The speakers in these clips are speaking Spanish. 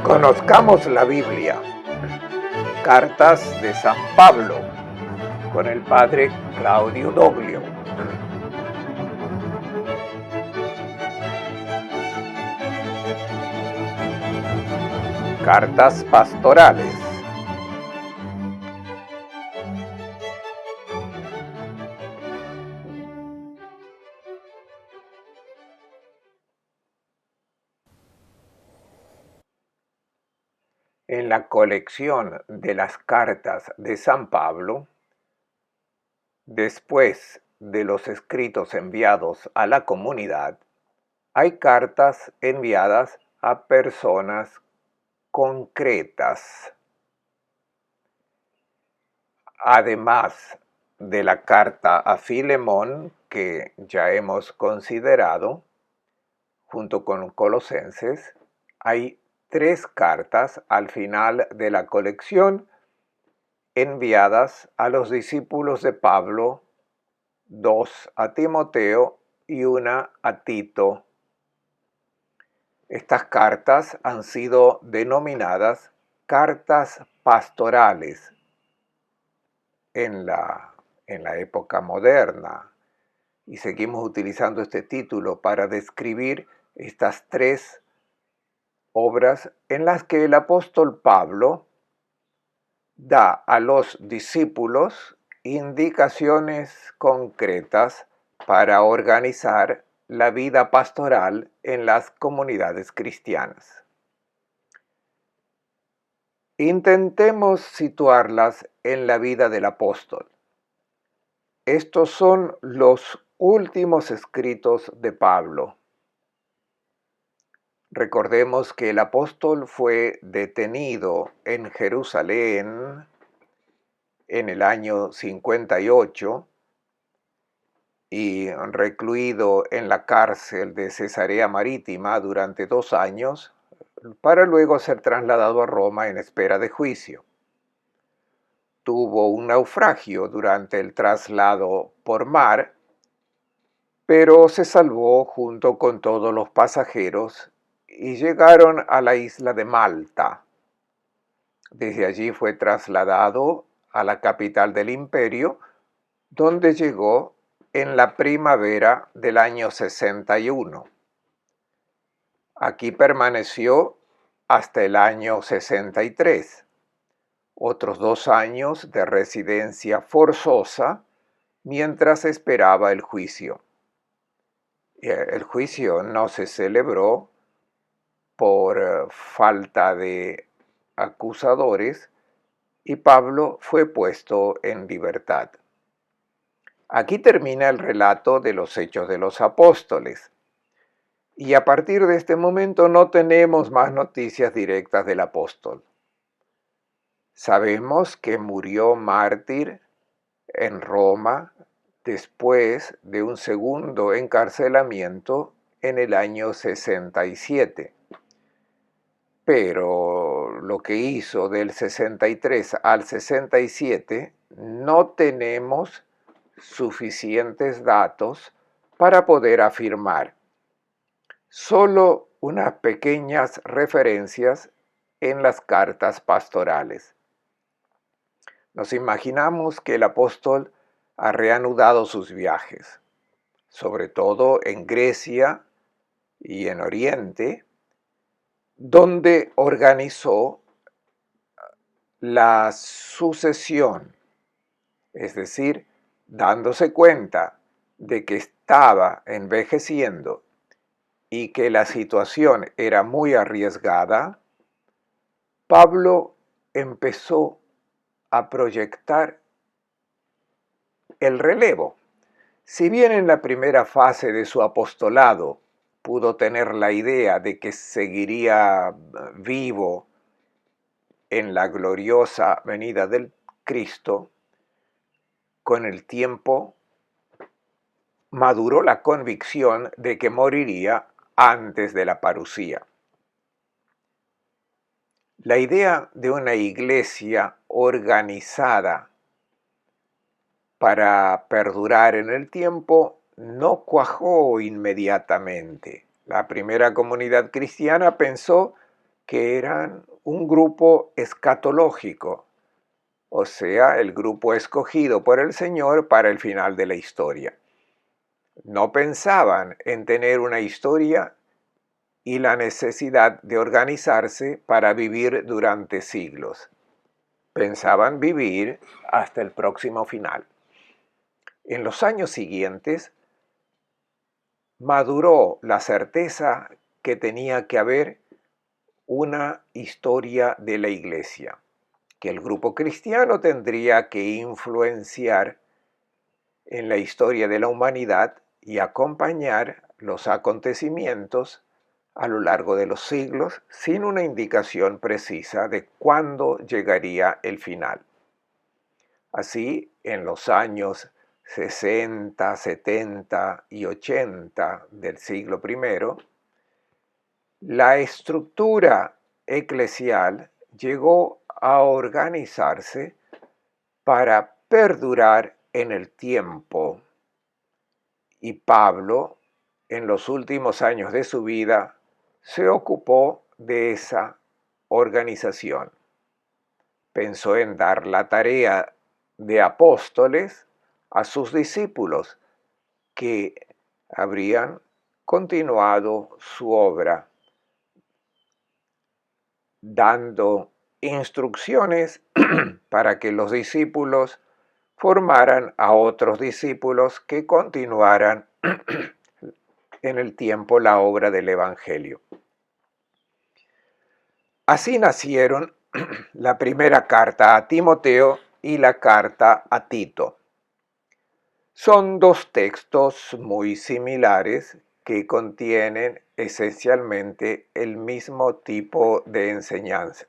Conozcamos la Biblia. Cartas de San Pablo con el padre Claudio Doglio. Cartas pastorales. En la colección de las cartas de San Pablo, después de los escritos enviados a la comunidad, hay cartas enviadas a personas concretas. Además de la carta a Filemón, que ya hemos considerado, junto con Colosenses, hay 3 cartas al final de la colección enviadas a los discípulos de Pablo, 2 a Timoteo y 1 a Tito. Estas cartas han sido denominadas cartas pastorales en la época moderna, y seguimos utilizando este título para describir estas 3 obras en las que el apóstol Pablo da a los discípulos indicaciones concretas para organizar la vida pastoral en las comunidades cristianas. Intentemos situarlas en la vida del apóstol. Estos son los últimos escritos de Pablo. Recordemos que el apóstol fue detenido en Jerusalén en el año 58 y recluido en la cárcel de Cesarea Marítima durante 2 años, para luego ser trasladado a Roma en espera de juicio. Tuvo un naufragio durante el traslado por mar, pero se salvó junto con todos los pasajeros y llegaron a la isla de Malta. Desde allí fue trasladado a la capital del imperio, donde llegó en la primavera del año 61. Aquí permaneció hasta el año 63, otros 2 años de residencia forzosa mientras esperaba el juicio. El juicio no se celebró por falta de acusadores y Pablo fue puesto en libertad. Aquí termina el relato de los Hechos de los Apóstoles, y a partir de este momento no tenemos más noticias directas del apóstol. Sabemos que murió mártir en Roma después de un segundo encarcelamiento en el año 67. Pero lo que hizo del 63 al 67 no tenemos suficientes datos para poder afirmar. Solo unas pequeñas referencias en las cartas pastorales. Nos imaginamos que el apóstol ha reanudado sus viajes, sobre todo en Grecia y en Oriente, donde organizó la sucesión, es decir, dándose cuenta de que estaba envejeciendo y que la situación era muy arriesgada, Pablo empezó a proyectar el relevo. Si bien en la primera fase de su apostolado pudo tener la idea de que seguiría vivo en la gloriosa venida del Cristo, con el tiempo maduró la convicción de que moriría antes de la parusía. La idea de una iglesia organizada para perdurar en el tiempo no cuajó inmediatamente. La primera comunidad cristiana pensó que eran un grupo escatológico, o sea, el grupo escogido por el Señor para el final de la historia. No pensaban en tener una historia y la necesidad de organizarse para vivir durante siglos. Pensaban vivir hasta el próximo final. En los años siguientes, maduró la certeza que tenía que haber una historia de la Iglesia, que el grupo cristiano tendría que influenciar en la historia de la humanidad y acompañar los acontecimientos a lo largo de los siglos sin una indicación precisa de cuándo llegaría el final. Así, en los años 60, 70 y 80 del siglo I, la estructura eclesial llegó a organizarse para perdurar en el tiempo. Y Pablo, en los últimos años de su vida, se ocupó de esa organización. Pensó en dar la tarea de apóstoles a sus discípulos, que habrían continuado su obra, dando instrucciones para que los discípulos formaran a otros discípulos que continuaran en el tiempo la obra del Evangelio. Así nacieron la primera carta a Timoteo y la carta a Tito. Son dos textos muy similares que contienen esencialmente el mismo tipo de enseñanza.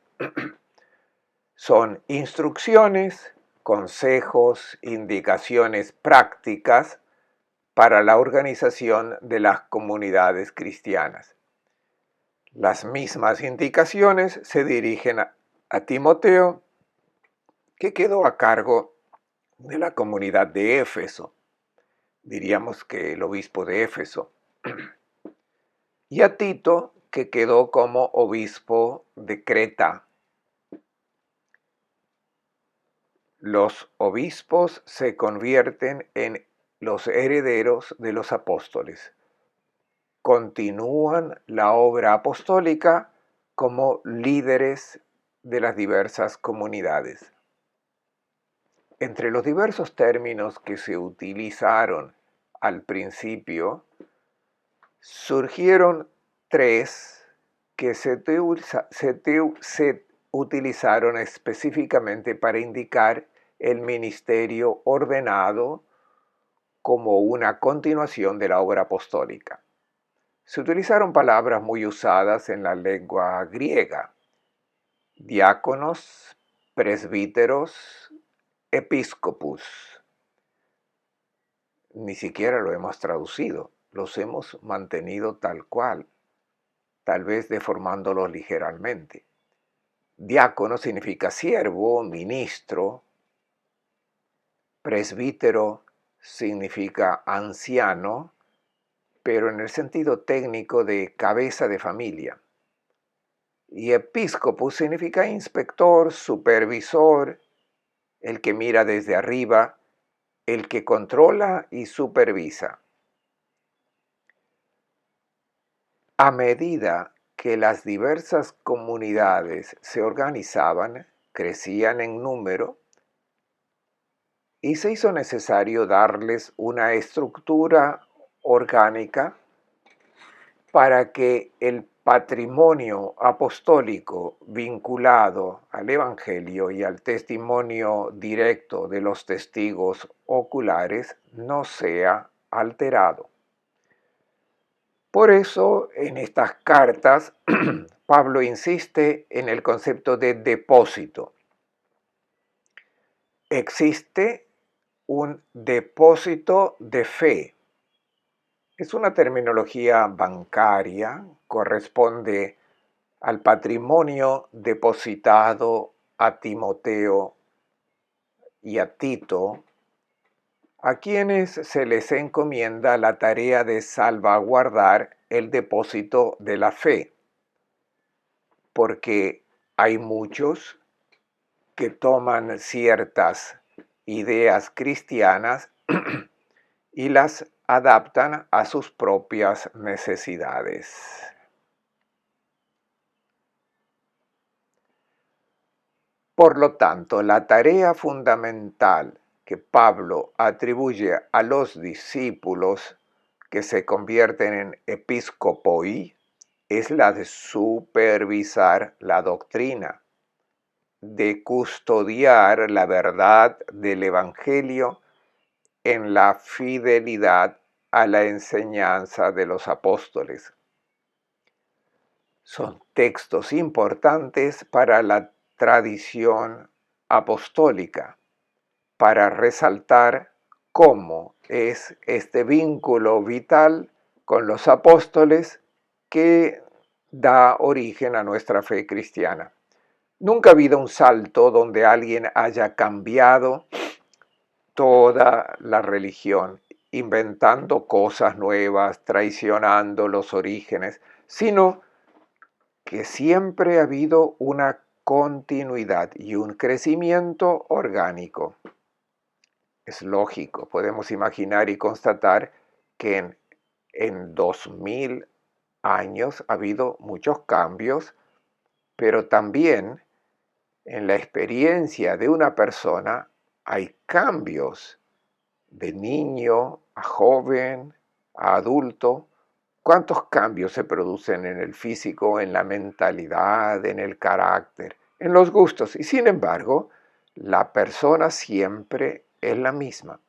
Son instrucciones, consejos, indicaciones prácticas para la organización de las comunidades cristianas. Las mismas indicaciones se dirigen a Timoteo, que quedó a cargo de la comunidad de Éfeso, diríamos que el obispo de Éfeso, y a Tito, que quedó como obispo de Creta. Los obispos se convierten en los herederos de los apóstoles. Continúan la obra apostólica como líderes de las diversas comunidades. Entre los diversos términos que se utilizaron al principio, surgieron tres que se utilizaron específicamente para indicar el ministerio ordenado como una continuación de la obra apostólica. Se utilizaron palabras muy usadas en la lengua griega: diáconos, presbíteros, episcopus. Ni siquiera lo hemos traducido, los hemos mantenido tal cual, tal vez deformándolos ligeramente. Diácono significa siervo, ministro. Presbítero significa anciano, pero en el sentido técnico de cabeza de familia. Y episcopus significa inspector, supervisor, el que mira desde arriba, el que controla y supervisa. A medida que las diversas comunidades se organizaban, crecían en número, y se hizo necesario darles una estructura orgánica para que el patrimonio apostólico vinculado al Evangelio y al testimonio directo de los testigos oculares no sea alterado. Por eso, en estas cartas, Pablo insiste en el concepto de depósito. Existe un depósito de fe. Es una terminología bancaria, corresponde al patrimonio depositado a Timoteo y a Tito, a quienes se les encomienda la tarea de salvaguardar el depósito de la fe. porque hay muchos que toman ciertas ideas cristianas y las adaptan a sus propias necesidades. Por lo tanto, la tarea fundamental que Pablo atribuye a los discípulos que se convierten en episcopoi es la de supervisar la doctrina, de custodiar la verdad del Evangelio en la fidelidad a la enseñanza de los apóstoles. Son textos importantes para la tradición apostólica, para resaltar cómo es este vínculo vital con los apóstoles que da origen a nuestra fe cristiana. Nunca ha habido un salto donde alguien haya cambiado toda la religión, inventando cosas nuevas, traicionando los orígenes, sino que siempre ha habido una continuidad y un crecimiento orgánico. Es lógico, podemos imaginar y constatar que en 2000 años ha habido muchos cambios, pero también en la experiencia de una persona hay cambios de niño a joven, a adulto. ¿Cuántos cambios se producen en el físico, en la mentalidad, en el carácter, en los gustos? Y sin embargo, la persona siempre es la misma.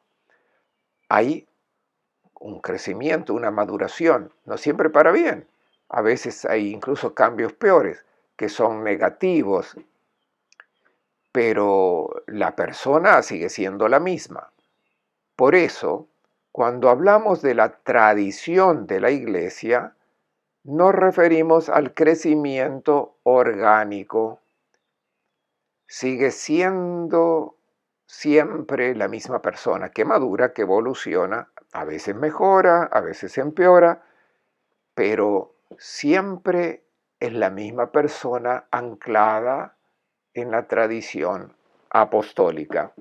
Hay un crecimiento, una maduración, no siempre para bien. A veces hay incluso cambios peores, que son negativos, pero la persona sigue siendo la misma. Por eso, cuando hablamos de la tradición de la Iglesia, nos referimos al crecimiento orgánico. Sigue siendo siempre la misma persona que madura, que evoluciona, a veces mejora, a veces empeora, pero siempre es la misma persona anclada en la tradición apostólica.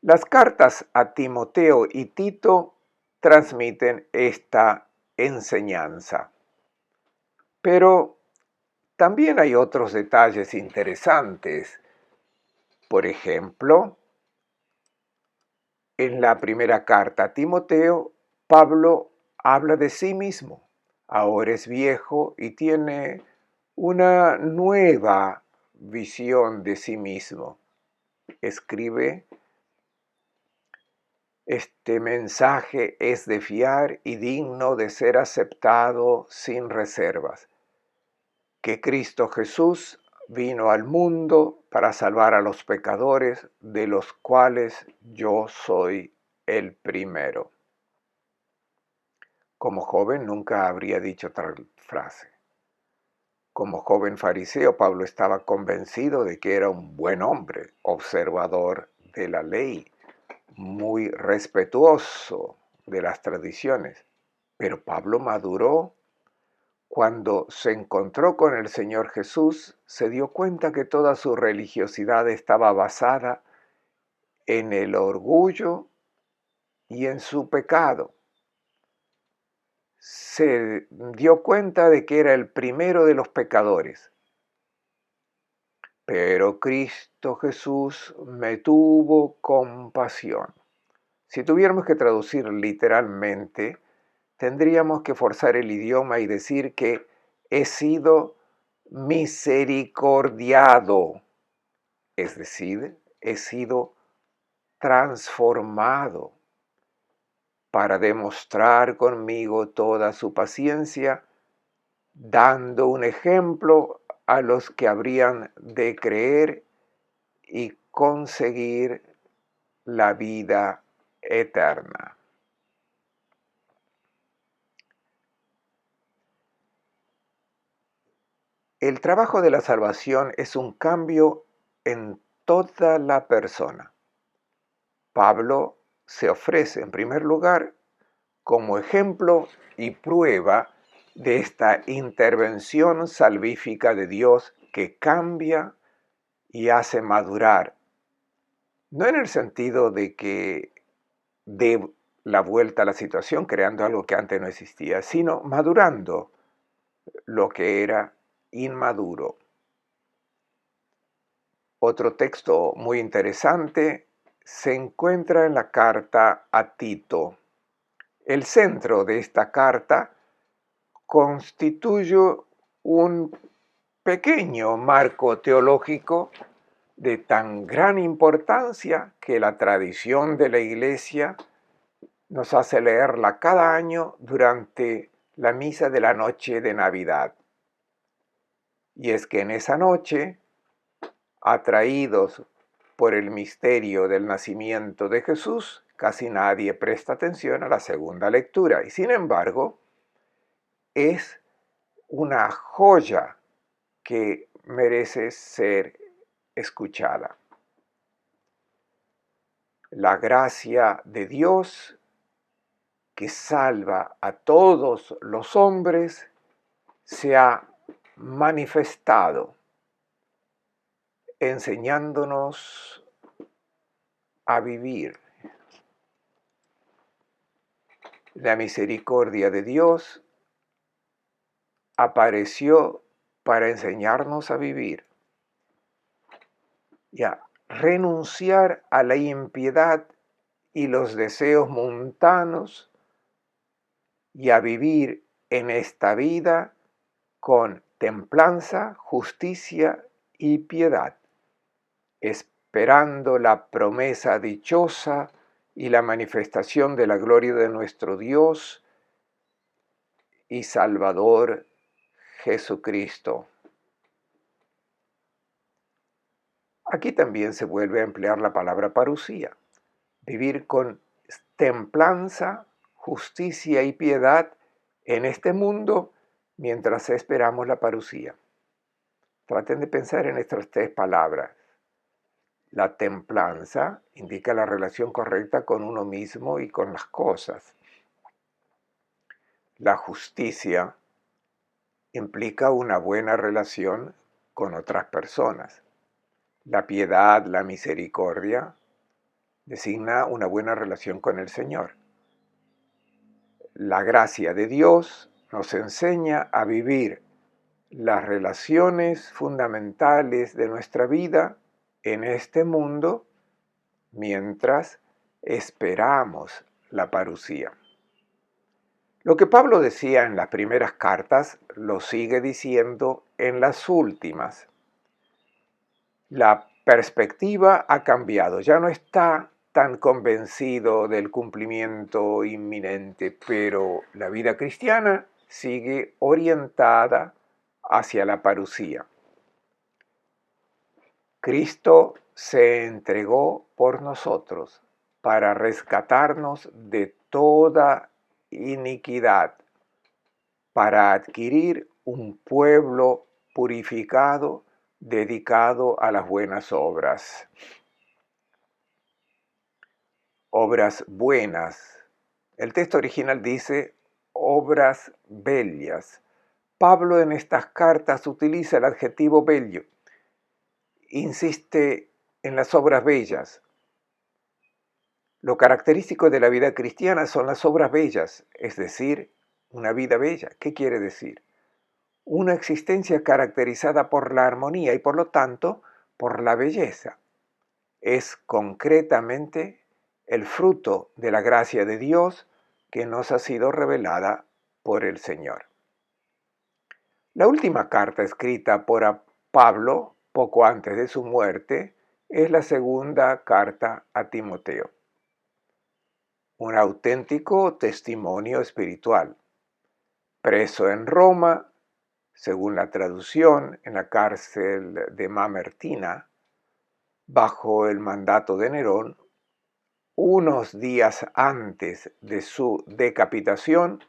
Las cartas a Timoteo y Tito transmiten esta enseñanza. Pero también hay otros detalles interesantes. Por ejemplo, en la primera carta a Timoteo, Pablo habla de sí mismo. Ahora es viejo y tiene una nueva visión de sí mismo. Escribe: este mensaje es de fiar y digno de ser aceptado sin reservas, que Cristo Jesús vino al mundo para salvar a los pecadores, de los cuales yo soy el primero. Como joven nunca habría dicho tal frase. Como joven fariseo, Pablo estaba convencido de que era un buen hombre, observador de la ley, muy respetuoso de las tradiciones. Pero Pablo maduró cuando se encontró con el Señor Jesús. Se dio cuenta que toda su religiosidad estaba basada en el orgullo y en su pecado. Se dio cuenta de que era el primero de los pecadores. Pero Cristo Jesús me tuvo compasión. Si tuviéramos que traducir literalmente, tendríamos que forzar el idioma y decir que he sido misericordiado, es decir, he sido transformado para demostrar conmigo toda su paciencia, dando un ejemplo a los que habrían de creer y conseguir la vida eterna. El trabajo de la salvación es un cambio en toda la persona. Pablo se ofrece en primer lugar como ejemplo y prueba de esta intervención salvífica de Dios que cambia y hace madurar, no en el sentido de que dé la vuelta a la situación creando algo que antes no existía, sino madurando lo que era inmaduro. Otro texto muy interesante se encuentra en la carta a Tito. El centro de esta carta constituye un pequeño marco teológico de tan gran importancia que la tradición de la Iglesia nos hace leerla cada año durante la misa de la noche de Navidad. Y es que en esa noche, atraídos por el misterio del nacimiento de Jesús, casi nadie presta atención a la segunda lectura. Y sin embargo, es una joya que merece ser escuchada. La gracia de Dios que salva a todos los hombres se ha manifestado enseñándonos a vivir. La misericordia de Dios apareció para enseñarnos a vivir y a renunciar a la impiedad y los deseos mundanos y a vivir en esta vida con templanza, justicia y piedad, esperando la promesa dichosa y la manifestación de la gloria de nuestro Dios y Salvador Jesucristo. Aquí también se vuelve a emplear la palabra parusía, vivir con templanza, justicia y piedad en este mundo mientras esperamos la parusía. Traten de pensar en estas tres palabras. La templanza indica la relación correcta con uno mismo y con las cosas. La justicia implica una buena relación con otras personas. La piedad, la misericordia, designa una buena relación con el Señor. La gracia de Dios nos enseña a vivir las relaciones fundamentales de nuestra vida en este mundo mientras esperamos la parusía. Lo que Pablo decía en las primeras cartas lo sigue diciendo en las últimas. La perspectiva ha cambiado, ya no está tan convencido del cumplimiento inminente, pero la vida cristiana sigue orientada hacia la parusía. Cristo se entregó por nosotros para rescatarnos de toda iniquidad, para adquirir un pueblo purificado, dedicado a las buenas obras. Obras buenas. El texto original dice obras bellas. Pablo en estas cartas utiliza el adjetivo bello. Insiste en las obras bellas. Lo característico de la vida cristiana son las obras bellas, es decir, una vida bella. ¿Qué quiere decir? Una existencia caracterizada por la armonía y por lo tanto por la belleza. Es concretamente el fruto de la gracia de Dios que nos ha sido revelada por el Señor. La última carta escrita por Pablo, poco antes de su muerte, es la segunda carta a Timoteo. Un auténtico testimonio espiritual. Preso en Roma, según la traducción, en la cárcel de Mamertina, bajo el mandato de Nerón, unos días antes de su decapitación,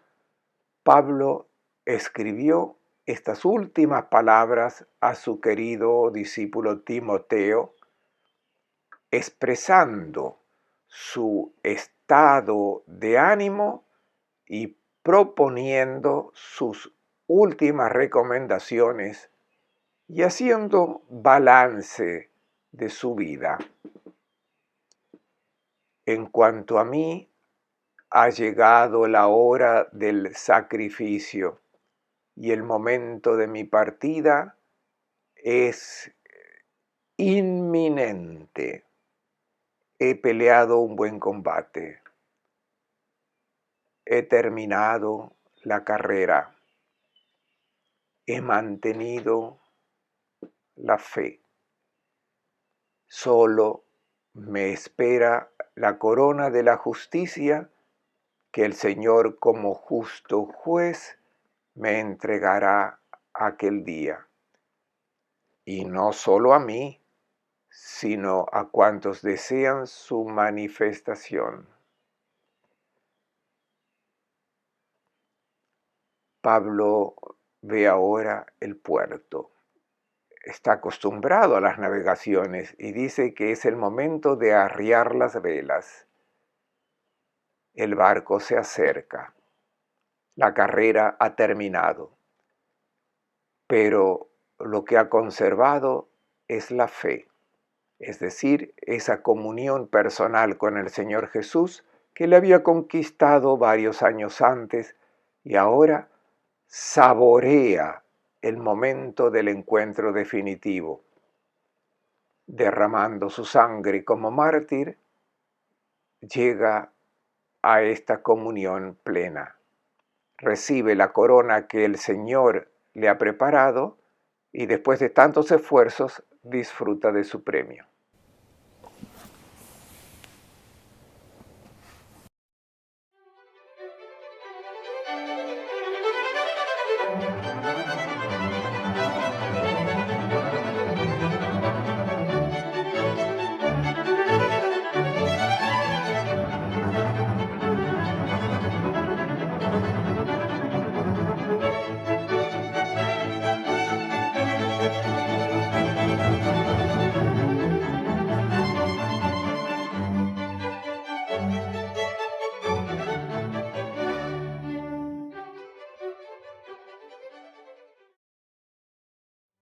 Pablo escribió estas últimas palabras a su querido discípulo Timoteo, expresando su estado de ánimo y proponiendo sus últimas recomendaciones y haciendo balance de su vida. En cuanto a mí, ha llegado la hora del sacrificio y el momento de mi partida es inminente. He peleado un buen combate. He terminado la carrera. He mantenido la fe. Solo me espera la corona de la justicia que el Señor como justo juez me entregará aquel día. Y no solo a mí, sino a cuantos desean su manifestación. Pablo ve ahora el puerto. Está acostumbrado a las navegaciones y dice que es el momento de arriar las velas. El barco se acerca. La carrera ha terminado. Pero lo que ha conservado es la fe, es decir, esa comunión personal con el Señor Jesús que le había conquistado varios años antes y ahora saborea el momento del encuentro definitivo. Derramando su sangre como mártir, llega a esta comunión plena. Recibe la corona que el Señor le ha preparado y después de tantos esfuerzos disfruta de su premio.